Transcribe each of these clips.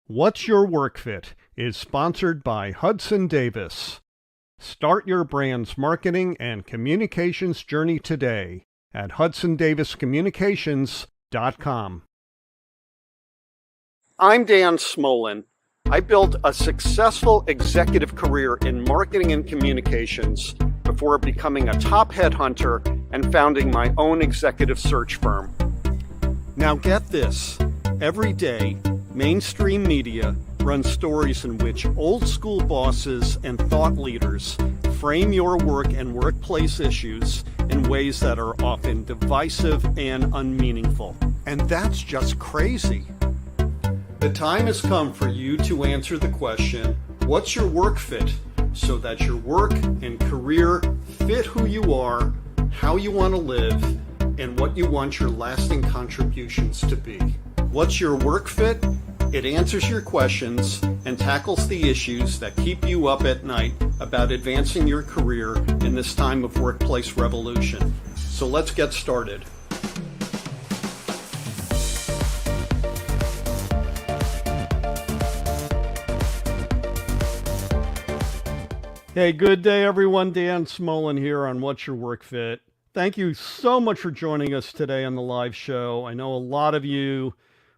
What's Your Work Fit is sponsored by Hudson Davis. Start your brand's marketing and communications journey today at hudsondaviscommunications.com. I'm Dan Smolin. I built a successful executive career in marketing and communications before becoming a top headhunter and founding my own executive search firm. Now get this, every day, mainstream media runs stories in which old school bosses and thought leaders frame your work and workplace issues in ways that are often divisive and unmeaningful. And that's just crazy. The time has come for you to answer the question, what's your work fit? So that your work and career fit who you are, how you want to live, and what you want your lasting contributions to be. What's your work fit? It answers your questions and tackles the issues that keep you up at night about advancing your career in this time of workplace revolution. So let's get started. Hey, good day everyone. Dan Smolin here on What's Your Work Fit. Thank you so much for joining us today on the live show. I know a lot of you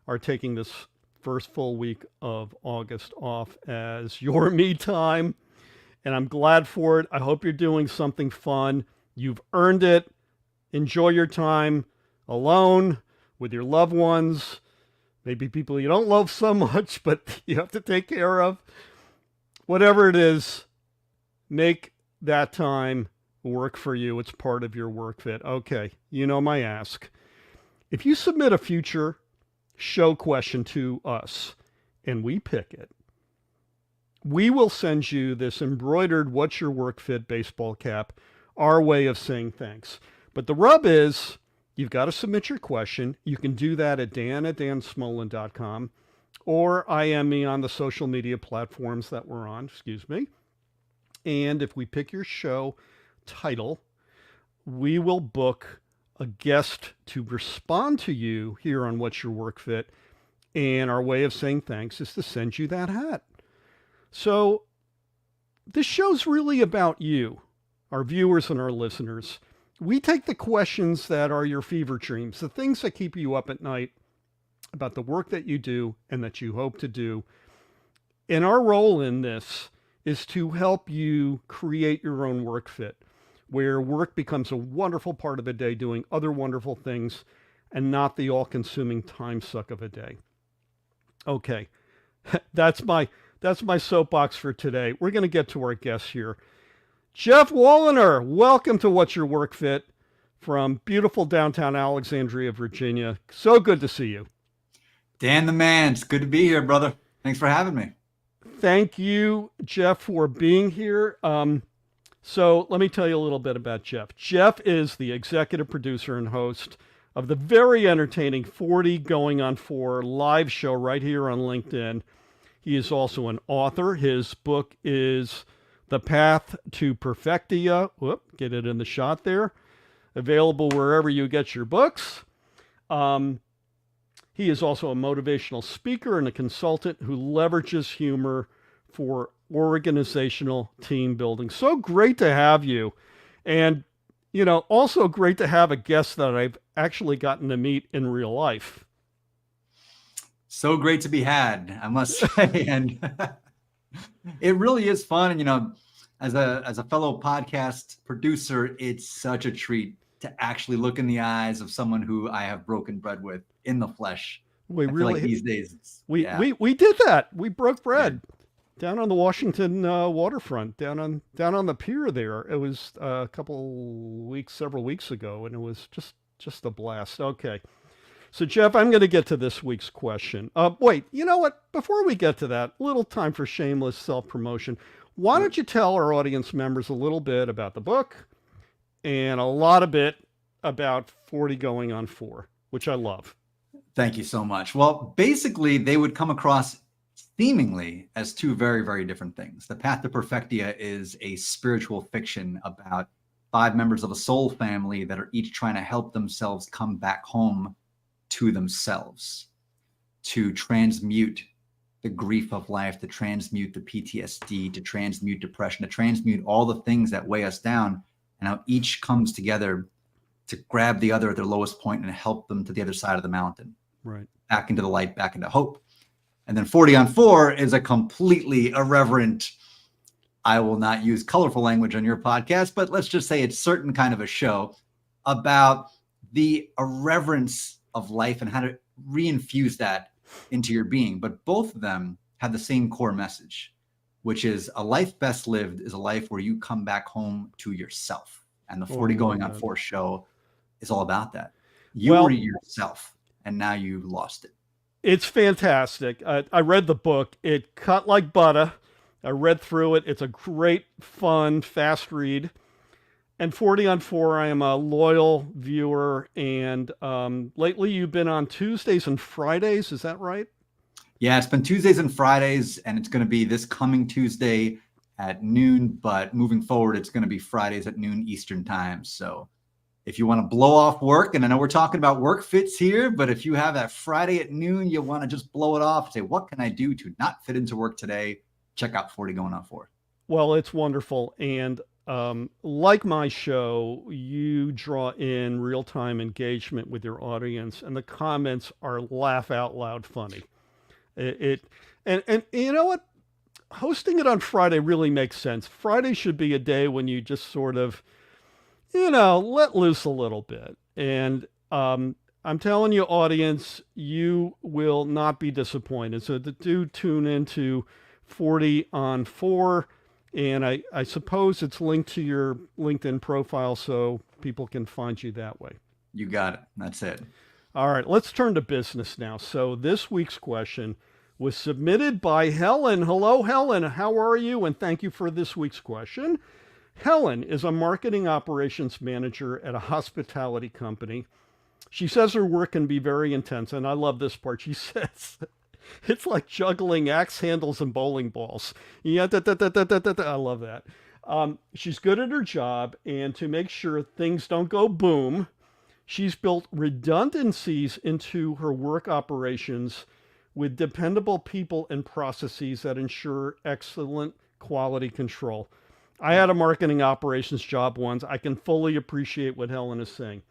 are taking this first full week of August off as your me time, and I'm glad for it. I hope you're doing something fun. You've earned it. Enjoy your time alone with your loved ones, maybe people you don't love so much, but you have to take care of. Whatever it is, make that time work for you. It's part of your work fit. Okay, you know my ask. If you submit a future show question to us and we pick it, we will send you this embroidered What's Your Work Fit baseball cap, our way of saying thanks. But the rub is you've got to submit your question. You can do that at dan@dansmolin.com or IM me on the social media platforms that we're on, And if we pick your show title, we will book a guest to respond to you here on What's Your Work Fit. And our way of saying thanks is to send you that hat. So this show's really about you, our viewers and our listeners. We take the questions that are your fever dreams, the things that keep you up at night about the work that you do and that you hope to do. And our role in this is to help you create your own work fit, where work becomes a wonderful part of the day doing other wonderful things and not the all-consuming time suck of a day. Okay, that's my soapbox for today. We're going to get to our guests here. Geoff Woliner, welcome to What's Your Work Fit from beautiful downtown Alexandria, Virginia. So good to see you. Dan the man, it's good to be here, brother. Thanks for having me. Thank you, Geoff, for being here. So let me tell you a little bit about Geoff. Geoff is the executive producer and host of the very entertaining 40 Going on 4 live show right here on LinkedIn. He is also an author. His book is The Path to Perfectia. Whoop, get it in the shot there. Available wherever you get your books. He is also a motivational speaker and a consultant who leverages humor for organizational team building. So great to have you. And, also great to have a guest that I've actually gotten to meet in real life. So great to be had, I must say. And it really is fun. And, as a fellow podcast producer, it's such a treat to actually look in the eyes of someone who I have broken bread with in the flesh. We I feel really like these days. We did that. We broke bread down on the Washington waterfront, down on the pier there. It was several weeks ago, and it was just a blast. Okay. So Geoff, I'm going to get to this week's question. Wait, you know what? Before we get to that, a little time for shameless self-promotion. Why don't you tell our audience members a little bit about the book and a lot of bit about 40 Going on 4, which I love. Thank you so much. Well, basically, they would come across seemingly as two very, very different things. The Path to Perfectia is a spiritual fiction about 5 members of a soul family that are each trying to help themselves come back home to themselves, to transmute the grief of life, to transmute the PTSD, to transmute depression, to transmute all the things that weigh us down, and how each comes together to grab the other at their lowest point and help them to the other side of the mountain. Right. Back into the light, back into hope. And then 40 on 4 is a completely irreverent, I will not use colorful language on your podcast, but let's just say it's certain kind of a show about the irreverence of life and how to reinfuse that into your being. But both of them have the same core message, which is a life best lived is a life where you come back home to yourself. And the 40 going on 4 show is all about that. You were yourself, and now you lost it. It's fantastic. I read the book. It cut like butter. I read through it. It's a great, fun, fast read. And 40 on 4, I am a loyal viewer. And lately you've been on Tuesdays and Fridays. Is that right? Yeah, it's been Tuesdays and Fridays, and it's going to be this coming Tuesday at noon. But moving forward, it's going to be Fridays at noon Eastern time. So if you want to blow off work, and I know we're talking about work fits here, but if you have that Friday at noon, you want to just blow it off, say, what can I do to not fit into work today? Check out 40 going on 4. Well, it's wonderful. And like my show, you draw in real-time engagement with your audience, and the comments are laugh out loud funny. And you know what? Hosting it on Friday really makes sense. Friday should be a day when you just sort of, let loose a little bit. And I'm telling you, audience, you will not be disappointed. So do tune into 40 on 4. And I suppose it's linked to your LinkedIn profile so people can find you that way. You got it. That's it. All right, let's turn to business now. So this week's question was submitted by Helen. Hello, Helen. How are you? And thank you for this week's question. Helen is a marketing operations manager at a hospitality company. She says her work can be very intense, and I love this part. She says it's like juggling axe handles and bowling balls. Yeah, I love that. She's good at her job, and to make sure things don't go boom, she's built redundancies into her work operations with dependable people and processes that ensure excellent quality control. I had a marketing operations job once. I can fully appreciate what Helen is saying.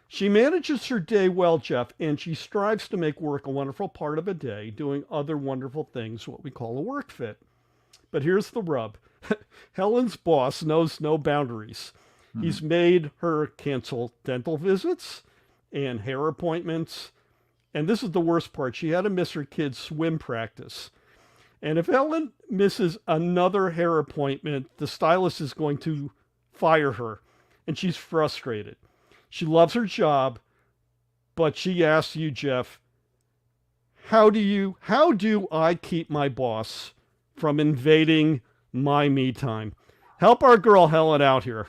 She manages her day well, Geoff, and she strives to make work a wonderful part of a day, doing other wonderful things, what we call a work fit. But here's the rub. Helen's boss knows no boundaries. He's made her cancel dental visits and hair appointments. And this is the worst part. She had to miss her kid's swim practice. And if Helen misses another hair appointment, the stylist is going to fire her. And she's frustrated. She loves her job, but she asks you, Geoff, how do I keep my boss from invading my me time? Help our girl Helen out here.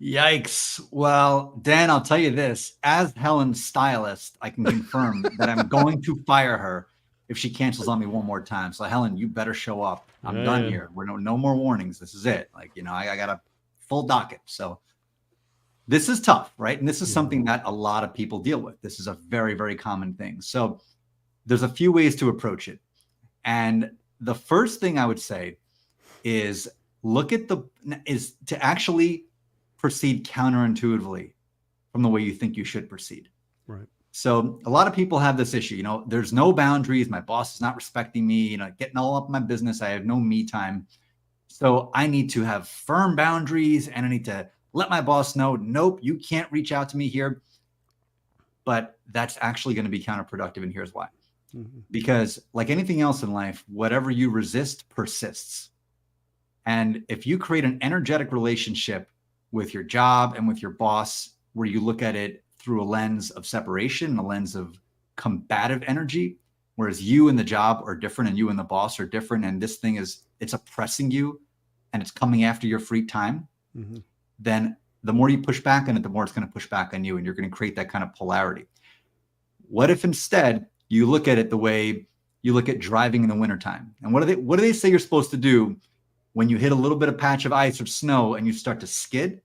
Yikes. Well, Dan, I'll tell you this. As Helen's stylist, I can confirm that I'm going to fire her if she cancels on me one more time. So, Helen, you better show up. I'm done here. We're no more warnings. This is it. I got a full docket. So this is tough, right? And this is something that a lot of people deal with. This is a very, very common thing. So there's a few ways to approach it. And the first thing I would say is to actually proceed counterintuitively from the way you think you should proceed. Right. So a lot of people have this issue, there's no boundaries. My boss is not respecting me, getting all up in my business. I have no me time. So I need to have firm boundaries, and I need to let my boss know, nope, you can't reach out to me here. But that's actually going to be counterproductive. And here's why. Because like anything else in life, whatever you resist persists. And if you create an energetic relationship with your job and with your boss, where you look at it through a lens of separation, a lens of combative energy, whereas you and the job are different and you and the boss are different, and this thing it's oppressing you and it's coming after your free time, then the more you push back on it, the more it's going to push back on you, and you're going to create that kind of polarity. What if instead you look at it the way you look at driving in the wintertime? And what do they say you're supposed to do when you hit a little bit of patch of ice or snow and you start to skid?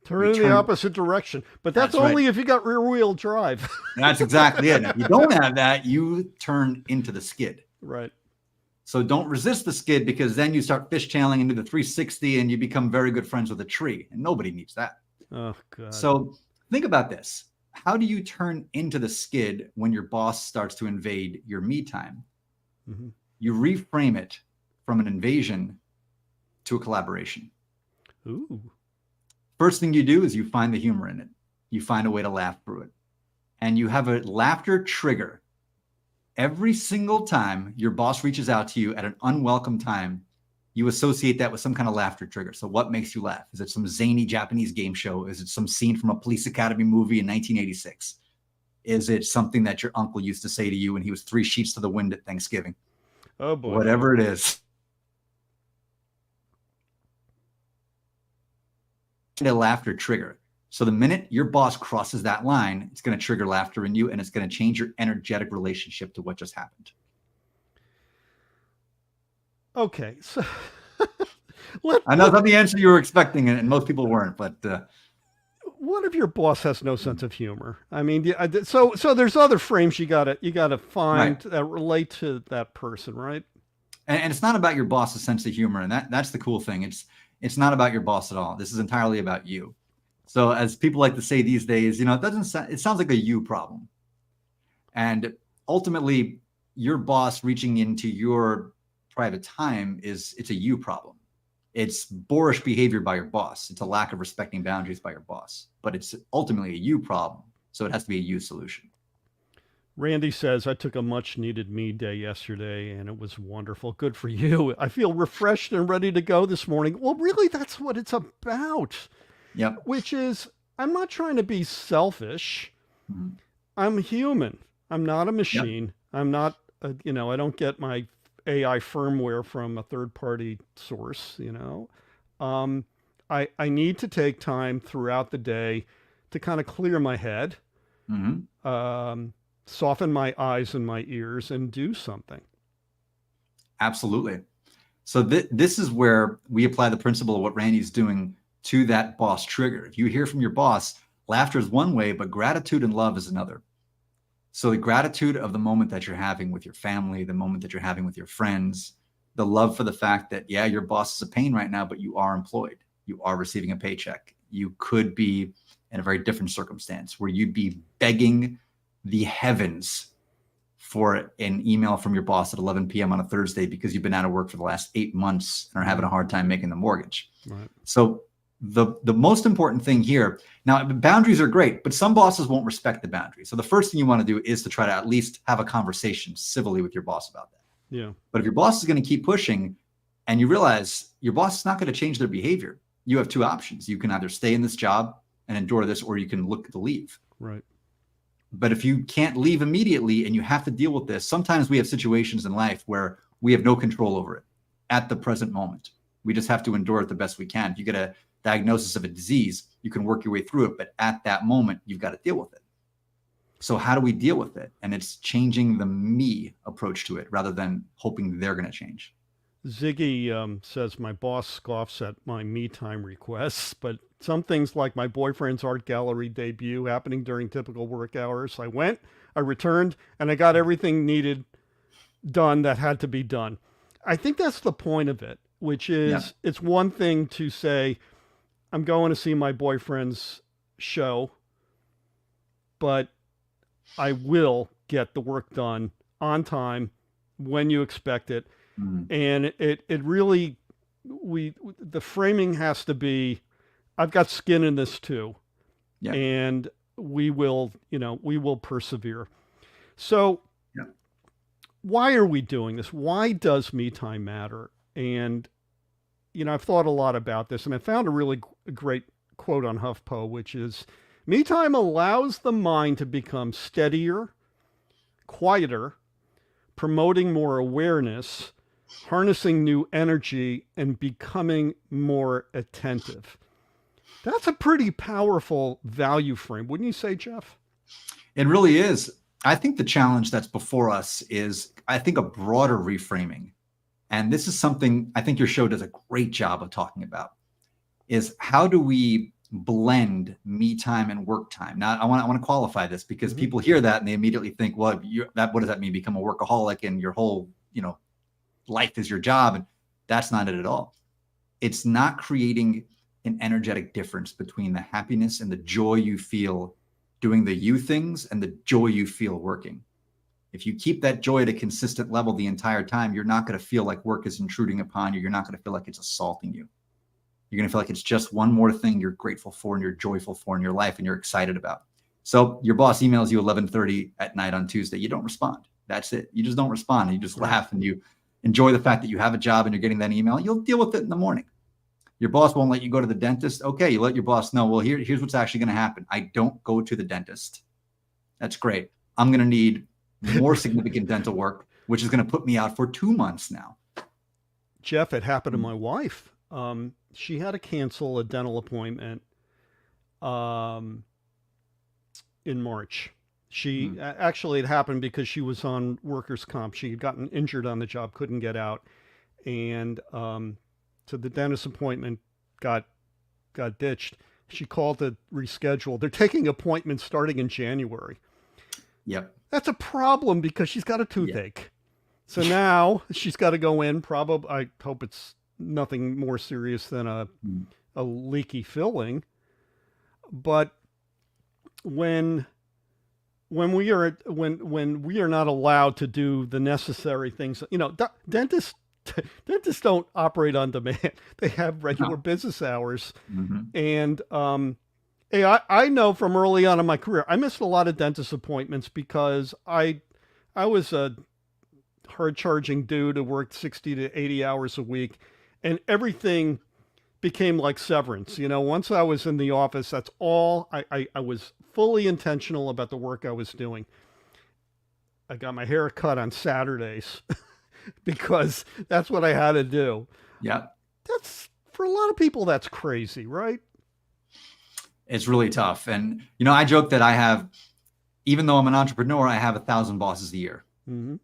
Turn in the opposite direction. But that's only if you got rear wheel drive. That's exactly it. If you don't have that, you turn into the skid. Right. So don't resist the skid, because then you start fishtailing into the 360 and you become very good friends with a tree, and nobody needs that. Oh, God. So think about this. How do you turn into the skid when your boss starts to invade your me time? Mm-hmm. You reframe it from an invasion to a collaboration. Ooh. First thing you do is you find the humor in it. You find a way to laugh through it. And you have a laughter trigger. Every single time your boss reaches out to you at an unwelcome time, you associate that with some kind of laughter trigger. So what makes you laugh? Is it some zany Japanese game show? Is it some scene from a Police Academy movie in 1986? Is it something that your uncle used to say to you when he was 3 sheets to the wind at Thanksgiving? Oh, boy. Whatever it is. A laughter trigger. So the minute your boss crosses that line, it's going to trigger laughter in you, and it's going to change your energetic relationship to what just happened. Okay. So I know that's not the answer you were expecting, and most people weren't, but what if your boss has no sense of humor? I mean, so there's other frames you gotta find right. that relate to that person, right? And it's not about your boss's sense of humor, and that's the cool thing. It's not about your boss at all. This is entirely about you. So as people like to say these days, it sounds like a you problem. And ultimately, your boss reaching into your private time it's a you problem. It's boorish behavior by your boss. It's a lack of respecting boundaries by your boss, but it's ultimately a you problem. So it has to be a you solution. Randy says, I took a much needed me day yesterday and it was wonderful. Good for you. I feel refreshed and ready to go this morning. Well, really, that's what it's about. Yep. Which is, I'm not trying to be selfish. Mm-hmm. I'm human. I'm not a machine. Yep. I'm not, I don't get my AI firmware from a third-party source. I need to take time throughout the day to kind of clear my head, soften my eyes and my ears, and do something. Absolutely. So this is where we apply the principle of what Randy's doing to that boss trigger. If you hear from your boss, laughter is one way, but gratitude and love is another. So the gratitude of the moment that you're having with your family, the moment that you're having with your friends, the love for the fact that, yeah, your boss is a pain right now, but you are employed. You are receiving a paycheck. You could be in a very different circumstance where you'd be begging the heavens for an email from your boss at 11 p.m. on a Thursday because you've been out of work for the last 8 months and are having a hard time making the mortgage. Right. So the most important thing here, now boundaries are great, but some bosses won't respect the boundary. So the first thing you want to do is to try to at least have a conversation civilly with your boss about that. Yeah. But if your boss is going to keep pushing and you realize your boss is not going to change their behavior, you have 2 options. You can either stay in this job and endure this, or you can look to leave. Right. But if you can't leave immediately and you have to deal with this, sometimes we have situations in life where we have no control over it at the present moment. We just have to endure it the best we can. If you get a diagnosis of a disease, you can work your way through it. But at that moment, you've got to deal with it. So how do we deal with it? And it's changing the me approach to it rather than hoping they're going to change. Ziggy says, my boss scoffs at my me time requests, but some things like my boyfriend's art gallery debut happening during typical work hours. I went, I returned, and I got everything needed done that had to be done. I think that's the point of it, which is It's one thing to say, I'm going to see my boyfriend's show, but I will get the work done on time when you expect it. And it really, the framing has to be, I've got skin in this too. Yeah. And we will persevere. So why are we doing this? Why does me time matter? And, I've thought a lot about this, and I found a really great quote on HuffPo, which is, me time allows the mind to become steadier, quieter, promoting more awareness, harnessing new energy, and becoming more attentive. That's a pretty powerful value frame, wouldn't you say, Geoff? It really is. I think the challenge that's before us is, I think, a broader reframing. And this is something I think your show does a great job of talking about, is how do we blend me time and work time? Now, I want to qualify this because people hear that and they immediately think, well, what does that mean? Become a workaholic and your whole life is your job. And that's not it at all. It's not creating an energetic difference between the happiness and the joy you feel doing the you things and the joy you feel working. If you keep that joy at a consistent level the entire time, you're not going to feel like work is intruding upon you. You're not going to feel like it's assaulting you. You're going to feel like it's just one more thing you're grateful for and you're joyful for in your life and you're excited about. So your boss emails you 11:30 at night on Tuesday. You don't respond. That's it. You just don't respond. You just laugh and you enjoy the fact that you have a job and you're getting that email. You'll deal with it in the morning. Your boss won't let you go to the dentist. Okay, you let your boss know, well, here's what's actually going to happen. I don't go to the dentist. That's great. I'm going to need more significant dental work, which is going to put me out for 2 months now. Geoff, it happened to my wife. She had to cancel a dental appointment in March. Actually, it happened because she was on workers' comp. She had gotten injured on the job, couldn't get out. And so the dentist appointment got ditched. She called to reschedule. They're taking appointments starting in January. Yep. That's a problem because she's got a toothache. So now she's got to go in. Probably, I hope it's nothing more serious than a leaky filling. But when we are not allowed to do the necessary things, dentists don't operate on demand. They have regular business hours. And hey, I know from early on in my career, I missed a lot of dentist appointments because I was a hard-charging dude who worked 60 to 80 hours a week, and everything became like severance. Once I was in the office, that's all. I was fully intentional about the work I was doing. I got my hair cut on Saturdays because that's what I had to do. Yeah. That's, for a lot of people, that's crazy, right? It's really tough. And, I joke that even though I'm an entrepreneur, I have 1,000 bosses a year. Mm-hmm.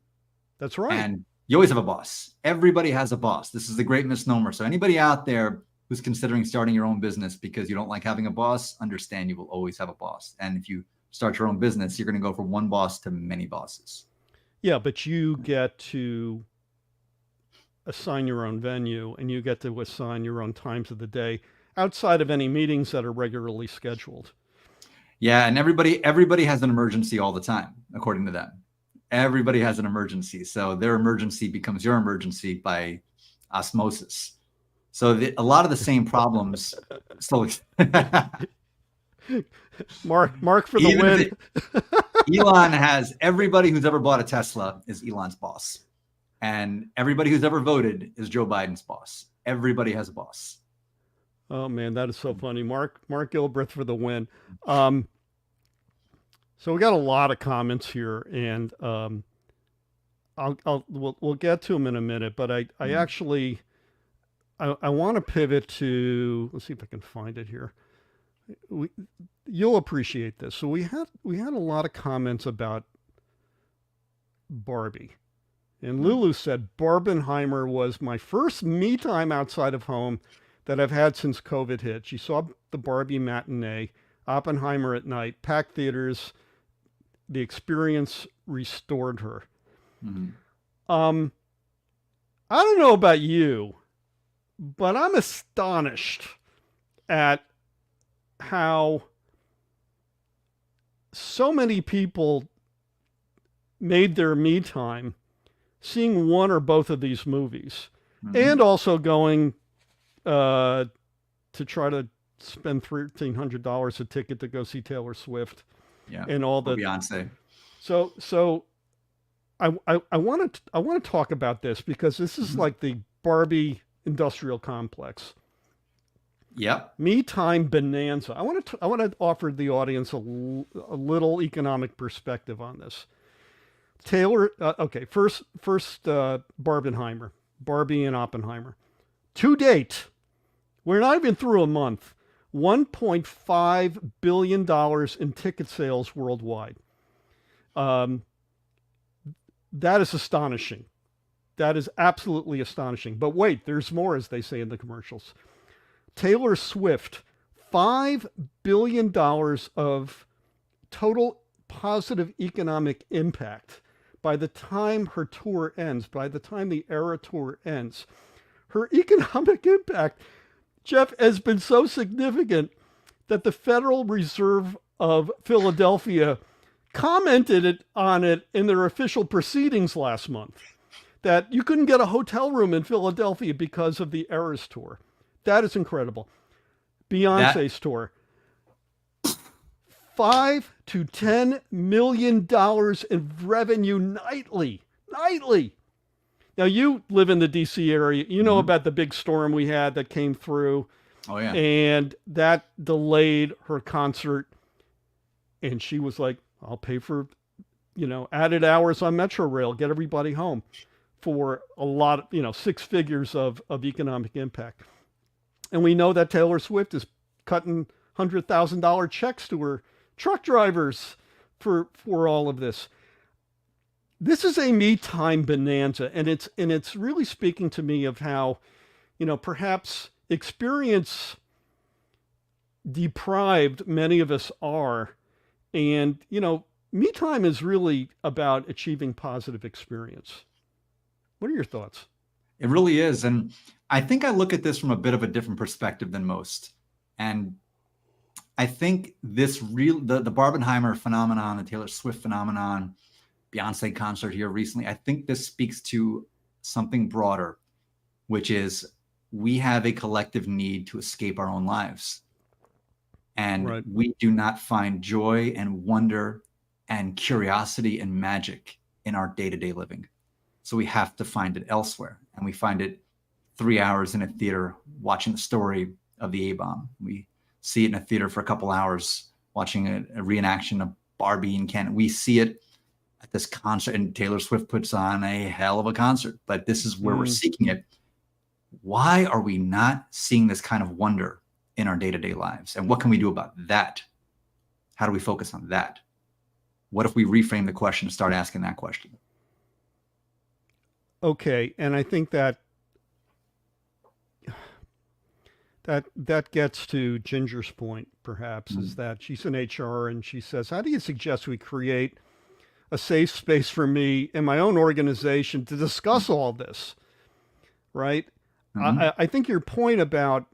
That's right. And you always have a boss. Everybody has a boss. This is the great misnomer. So anybody out there who's considering starting your own business because you don't like having a boss, understand you will always have a boss. And if you start your own business, you're going to go from one boss to many bosses. Yeah, but you get to assign your own venue and you get to assign your own times of the day outside of any meetings that are regularly scheduled. Yeah, and everybody has an emergency all the time, according to them. Everybody has an emergency. So their emergency becomes your emergency by osmosis. So a lot of the same problems. So Mark for the win. Elon has everybody who's ever bought a Tesla is Elon's boss. And everybody who's ever voted is Joe Biden's boss. Everybody has a boss. Oh man, that is so funny. Mark Gilbreth for the win. So we got a lot of comments here, and we'll get to them in a minute. But I actually want to pivot to, let's see if I can find it here. You'll appreciate this. So we had a lot of comments about Barbie, and Lulu said Barbenheimer was my first me time outside of home that I've had since COVID hit. She saw the Barbie matinee, Oppenheimer at night, packed theaters. The experience restored her. Mm-hmm. I don't know about you, but I'm astonished at how so many people made their me time seeing one or both of these movies, and also going to try to spend $1,300 a ticket to go see Taylor Swift. Yeah, and all the Beyonce. So I want to talk about this because this is like the Barbie industrial complex. Yep. Me time bonanza. I want to offer the audience a little economic perspective on this. Taylor, okay, first Barbenheimer, Barbie and Oppenheimer. To date, we're not even through a month. $1.5 billion in ticket sales worldwide. That is astonishing. That is absolutely astonishing. But wait, there's more, as they say in the commercials. Taylor Swift, $5 billion of total positive economic impact by the time her tour ends, by the time the Era Tour ends, her economic impact, Geoff, has been so significant that the Federal Reserve of Philadelphia commented on it in their official proceedings last month, that you couldn't get a hotel room in Philadelphia because of the Eras Tour. That is incredible. Beyonce's tour. $5 to $10 million in revenue nightly. Nightly. Now, you live in the DC area. You know about the big storm we had that came through. Oh, yeah. And that delayed her concert. And she was like, I'll pay for, added hours on Metro Rail, get everybody home, for a lot of, 6 figures of economic impact. And we know that Taylor Swift is cutting $100,000 checks to her truck drivers for all of this. This is a me time bonanza, and it's really speaking to me of how, perhaps experience deprived many of us are. And, me time is really about achieving positive experience. What are your thoughts? It really is. And I think I look at this from a bit of a different perspective than most. And I think the Barbenheimer phenomenon, the Taylor Swift phenomenon, Beyonce concert here recently, I think this speaks to something broader, which is we have a collective need to escape our own lives. And we do not find joy and wonder and curiosity and magic in our day-to-day living. So we have to find it elsewhere. And we find it 3 hours in a theater watching the story of the A-bomb. We see it in a theater for a couple hours watching a reenaction of Barbie and Ken. We see it at this concert, and Taylor Swift puts on a hell of a concert. But this is where we're seeking it. Why are we not seeing this kind of wonder in our day-to-day lives? And what can we do about that? How do we focus on that? What if we reframe the question and start asking that question? Okay, and I think that gets to Ginger's point, perhaps, is that she's in HR and she says, how do you suggest we create a safe space for me in my own organization to discuss all this, right? I think your point about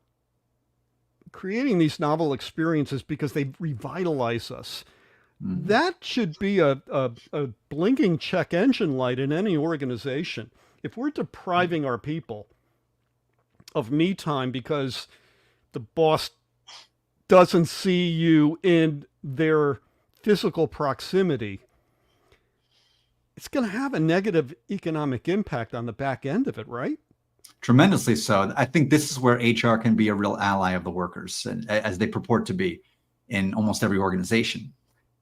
creating these novel experiences because they revitalize us, that should be a blinking check engine light in any organization. If we're depriving our people of me time because the boss doesn't see you in their physical proximity, it's going to have a negative economic impact on the back end of it, right? Tremendously so. I think this is where HR can be a real ally of the workers, as they purport to be in almost every organization.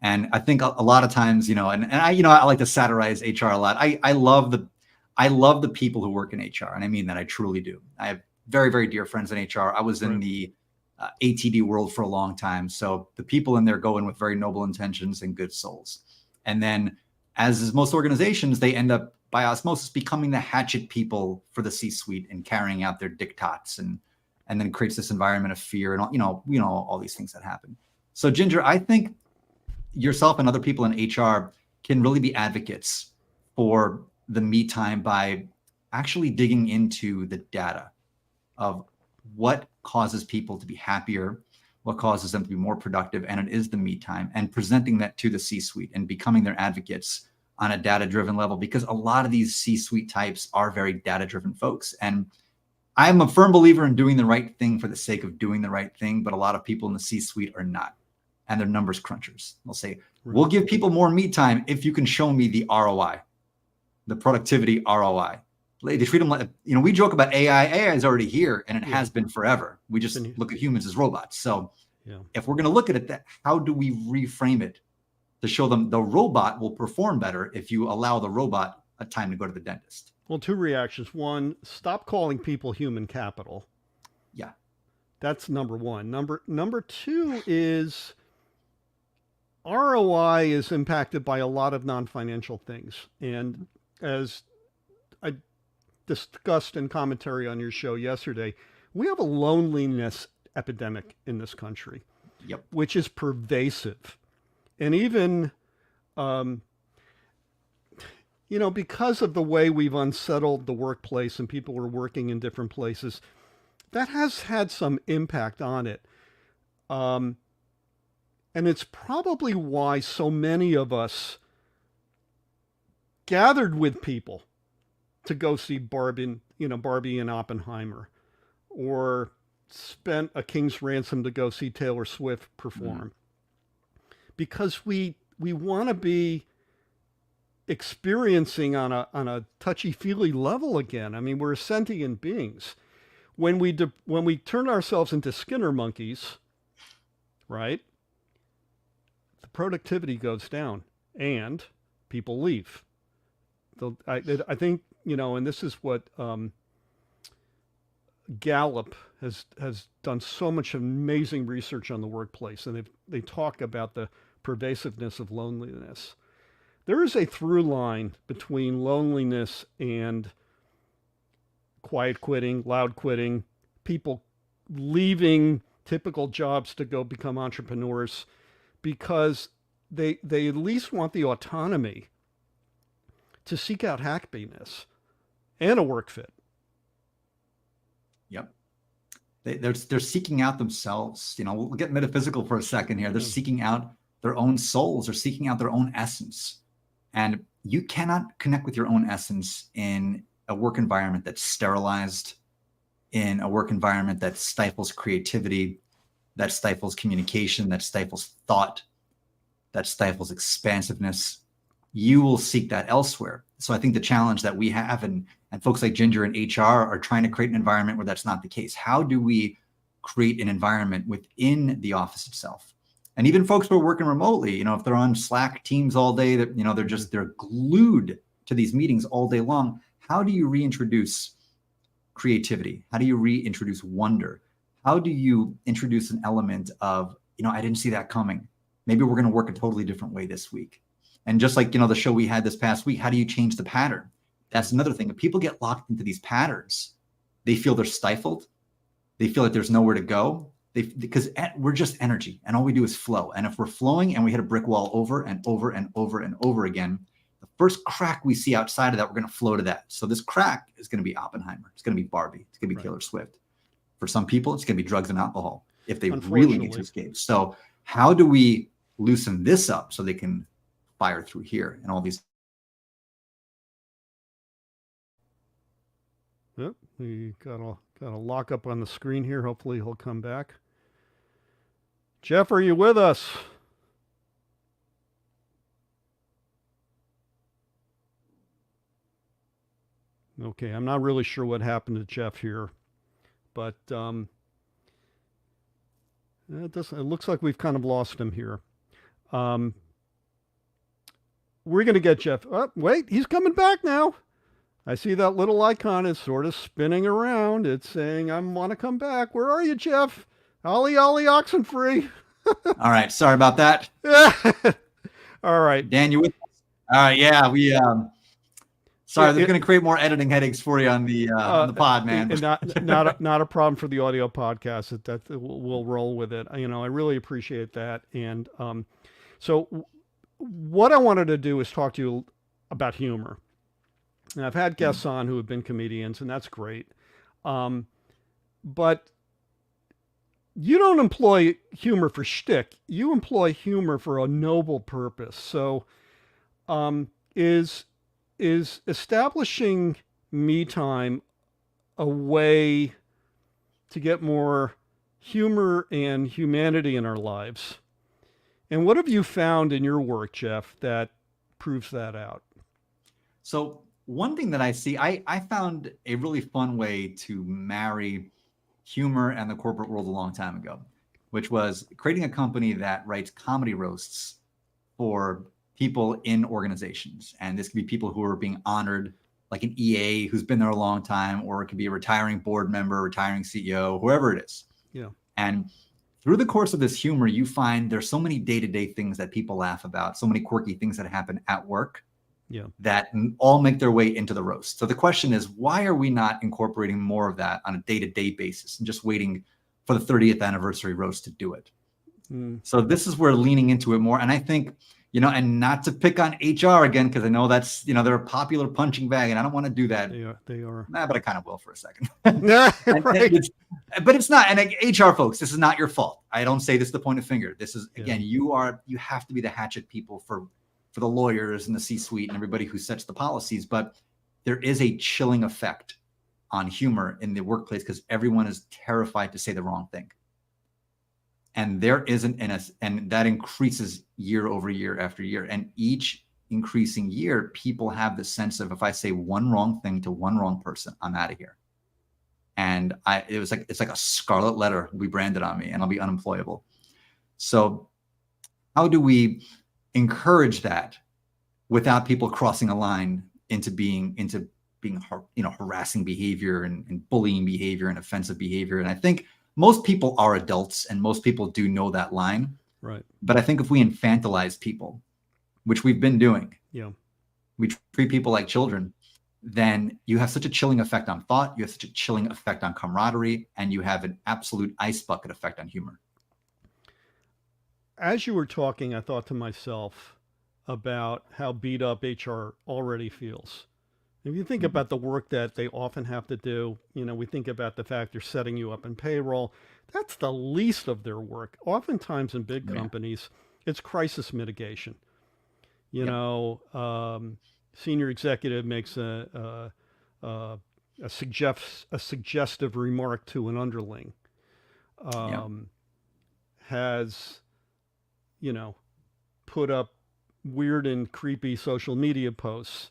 And I think a lot of times, and I like to satirize HR a lot. I love the people who work in HR, and I mean that, I truly do. I have very, very dear friends in HR. I was in the ATD world for a long time. So the people in there go in with very noble intentions and good souls. And then, as is most organizations, they end up by osmosis becoming the hatchet people for the C-suite and carrying out their diktats, and then creates this environment of fear and all these things that happen. So Ginger, I think yourself and other people in HR can really be advocates for the me time by actually digging into the data of what causes people to be happier, what causes them to be more productive, and it is the me time, and presenting that to the C-suite and becoming their advocates on a data-driven level, because a lot of these C-suite types are very data-driven folks. And I'm a firm believer in doing the right thing for the sake of doing the right thing, but a lot of people in the C-suite are not, and they're numbers crunchers. They'll say, we'll give people more me time if you can show me the ROI, the productivity ROI. They treat them like, we joke about AI. AI is already here, and it has been forever. We just look at humans as robots. So if we're going to look at it, how do we reframe it to show them the robot will perform better if you allow the robot a time to go to the dentist? Well, 2 reactions. One, stop calling people human capital. Yeah. That's number one. Number 2 is ROI is impacted by a lot of non-financial things. And as I discussed in commentary on your show yesterday, we have a loneliness epidemic in this country, which is pervasive. And even, because of the way we've unsettled the workplace and people are working in different places, that has had some impact on it. And it's probably why so many of us gathered with people to go see Barbie and Oppenheimer, or spent a king's ransom to go see Taylor Swift perform, because we want to be experiencing on a touchy-feely level again. I mean, we're sentient beings. When we turn ourselves into Skinner monkeys, right, the productivity goes down and people leave. I think, and this is what Gallup has done so much amazing research on the workplace, and they talk about the pervasiveness of loneliness. There is a through line between loneliness and quiet quitting, loud quitting, people leaving typical jobs to go become entrepreneurs, because they at least want the autonomy to seek out happiness and a work fit. Yep. They're seeking out themselves. We'll get metaphysical for a second here. They're seeking out their own souls. They're seeking out their own essence. And you cannot connect with your own essence in a work environment that's sterilized, in a work environment that stifles creativity, that stifles communication, that stifles thought, that stifles expansiveness. You will seek that elsewhere. So I think the challenge that we have, and folks like Ginger and HR are trying to create an environment where that's not the case. How do we create an environment within the office itself? And even folks who are working remotely, if they're on Slack, Teams all day, that they're glued to these meetings all day long. How do you reintroduce creativity? How do you reintroduce wonder? How do you introduce an element of, I didn't see that coming. Maybe we're going to work a totally different way this week. And just like, the show we had this past week, how do you change the pattern? That's another thing. If people get locked into these patterns, they feel they're stifled. They feel like there's nowhere to go. Because we're just energy, and all we do is flow. And if we're flowing and we hit a brick wall over and over and over and over again, the first crack we see outside of that, we're going to flow to that. So this crack is going to be Oppenheimer. It's going to be Barbie. It's going to be Taylor Swift. For some people, it's going to be drugs and alcohol if they really need to escape. So how do we loosen this up so they can fire through here and all these? Yep, we got a lock up on the screen here. Hopefully he'll come back. Geoff, are you with us? Okay, I'm not really sure what happened to Geoff here, but it looks like we've kind of lost him here. We're going to get Geoff. Oh, wait, he's coming back now. I see that little icon is sort of spinning around. It's saying, I want to come back. Where are you, Geoff? Ollie, oxen free. All right. Sorry about that. All right. Dan, you with us? All right. Yeah. Sorry, they're going to create more editing headaches for you on the pod, man. Not a problem for the audio podcast. That we'll roll with it. I really appreciate that. And so what I wanted to do is talk to you about humor. And I've had guests on who have been comedians, and that's great. But you don't employ humor for shtick. You employ humor for a noble purpose. So is establishing me time a way to get more humor and humanity in our lives? And what have you found in your work, Geoff, that proves that out? So one thing that I see, I found a really fun way to marry humor and the corporate world a long time ago, which was creating a company that writes comedy roasts for people in organizations. And this could be people who are being honored, like an EA who's been there a long time, or it could be a retiring board member, retiring CEO, whoever it is. Yeah. And through the course of this humor, you find there's so many day-to-day things that people laugh about, so many quirky things that happen at work. Yeah. That all make their way into the roast. So the question is, why are we not incorporating more of that on a day-to-day basis and just waiting for the 30th anniversary roast to do it? So this is where leaning into it more. And I think, and not to pick on HR again, because I know that's, they're a popular punching bag, and I don't want to do that. They are. Nah, but I kind of will for a second. Right. But it's not. And HR folks, this is not your fault. I don't say this to point a finger. This is, again, you have to be the hatchet people for the lawyers and the C-suite and everybody who sets the policies. But there is a chilling effect on humor in the workplace because everyone is terrified to say the wrong thing. And there isn't, and that increases year over year after year. And each increasing year, people have the sense of, if I say one wrong thing to one wrong person, I'm out of here. And it's like a scarlet letter will be branded on me, and I'll be unemployable. So how do we encourage that without people crossing a line into being harassing behavior and bullying behavior and offensive behavior? And I think most people are adults, and most people do know that line. Right. But I think if we infantilize people, which we've been doing, we treat people like children, then you have such a chilling effect on thought, you have such a chilling effect on camaraderie, and you have an absolute ice bucket effect on humor. As you were talking, I thought to myself about how beat up HR already feels. If you think about the work that they often have to do, we think about the fact they're setting you up in payroll. That's the least of their work. Oftentimes in big companies, it's crisis mitigation. Senior executive makes a suggestive remark to an underling, has, put up weird and creepy social media posts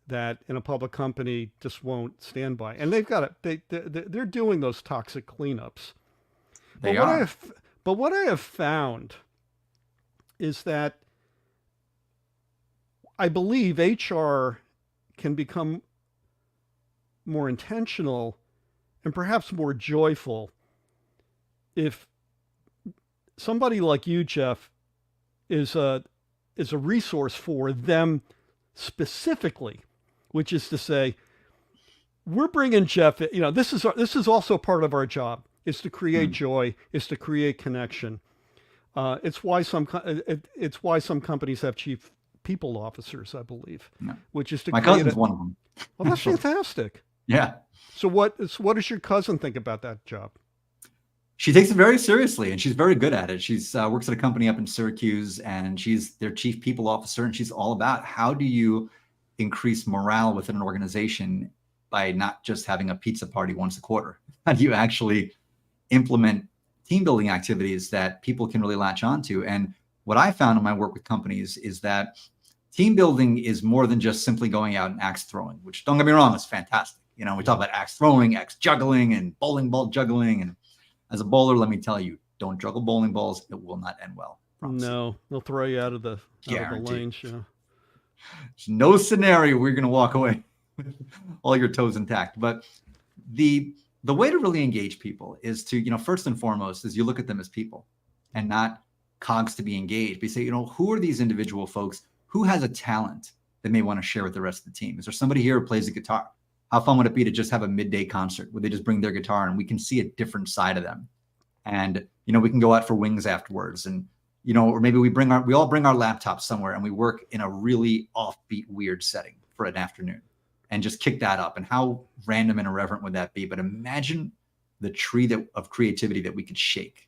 that in a public company just won't stand by. And they've got they're doing those toxic cleanups. But what I have found is that I believe HR can become more intentional and perhaps more joyful if somebody like you, Geoff, is a resource for them specifically, which is to say, we're bringing Geoff. This is also part of our job, is to create joy, is to create connection. It's why some companies have chief people officers, I believe, which is to my cousin's one of them. Well, that's fantastic. Yeah. So what does your cousin think about that job? She takes it very seriously, and she's very good at it. She's works at a company up in Syracuse, and she's their chief people officer, and she's all about how do you increase morale within an organization by not just having a pizza party once a quarter. How do you actually implement team building activities that people can really latch onto? And what I found in my work with companies is that team building is more than just simply going out and axe throwing, which, don't get me wrong, is fantastic. We talk about axe throwing, axe juggling, and bowling ball juggling. And as a bowler, let me tell you, don't juggle bowling balls. It will not end well. No, they'll throw you out of the lane. There's no scenario where you're going to walk away with all your toes intact. But the way to really engage people is to, first and foremost, is you look at them as people and not cogs to be engaged. But you say, who are these individual folks? Who has a talent they may want to share with the rest of the team? Is there somebody here who plays the guitar? How fun would it be to just have a midday concert where they just bring their guitar and we can see a different side of them? And, we can go out for wings afterwards, and, or maybe we all bring our laptops somewhere and we work in a really offbeat, weird setting for an afternoon and just kick that up. And how random and irreverent would that be? But imagine the tree of creativity that we could shake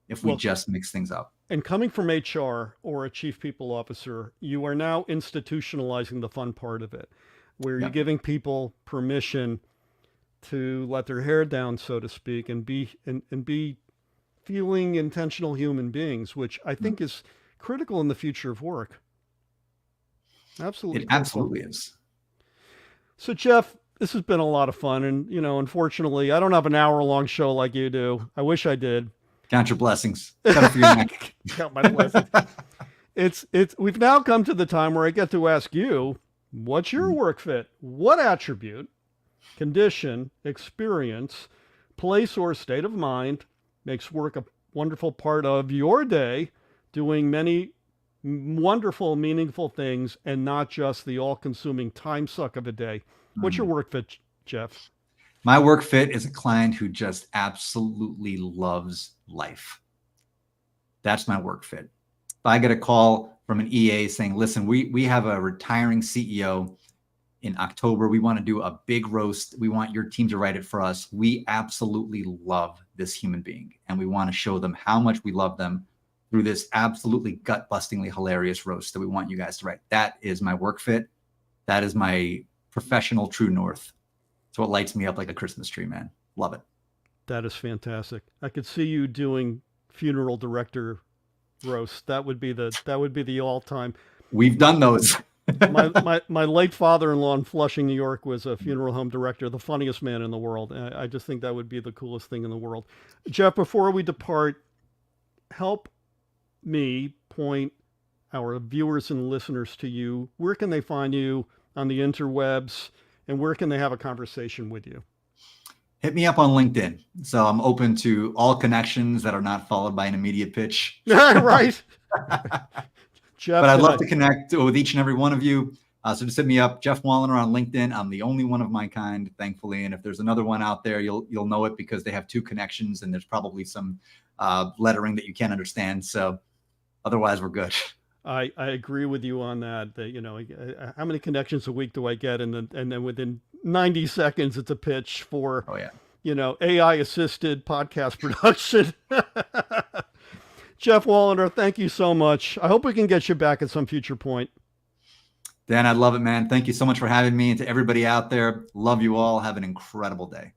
if we just mix things up. And coming from HR or a chief people officer, you are now institutionalizing the fun part of it, where you're giving people permission to let their hair down, so to speak, and be feeling intentional human beings, which I think is critical in the future of work. Absolutely. It absolutely is. So, Geoff, this has been a lot of fun. And, unfortunately, I don't have an hour-long show like you do. I wish I did. Count your blessings. Count my blessings. We've now come to the time where I get to ask you, what's your work fit? What attribute, condition, experience, place, or state of mind makes work a wonderful part of your day, doing many wonderful, meaningful things, and not just the all-consuming time suck of a day? What's your work fit, Geoff? My work fit is a client who just absolutely loves life. That's my work fit. If I get a call from an EA saying, listen, we have a retiring CEO in October. We want to do a big roast. We want your team to write it for us. We absolutely love this human being, and we want to show them how much we love them through this absolutely gut-bustingly hilarious roast that we want you guys to write. That is my work fit. That is my professional true north. It's what lights me up like a Christmas tree, man. Love it. That is fantastic. I could see you doing funeral director roast. That would be the all-time. We've done those. my late father-in-law in Flushing, New York, was a funeral home director, the funniest man in the world. I just think that would be the coolest thing in the world. Geoff, before we depart, help me point our viewers and listeners to you. Where can they find you on the interwebs, and where can they have a conversation with you? Hit me up on LinkedIn. So I'm open to all connections that are not followed by an immediate pitch. Right. Geoff, but I'd love to connect with each and every one of you. So just hit me up, Geoff Woliner on LinkedIn. I'm the only one of my kind, thankfully. And if there's another one out there, you'll know it because they have 2 connections, and there's probably some lettering that you can't understand. So otherwise, we're good. I agree with you on that. That how many connections a week do I get, and then within 90 seconds, it's a pitch for AI assisted podcast production. Geoff Woliner, thank you so much. I hope we can get you back at some future point. Dan, I'd love it, man. Thank you so much for having me. And to everybody out there, love you all. Have an incredible day.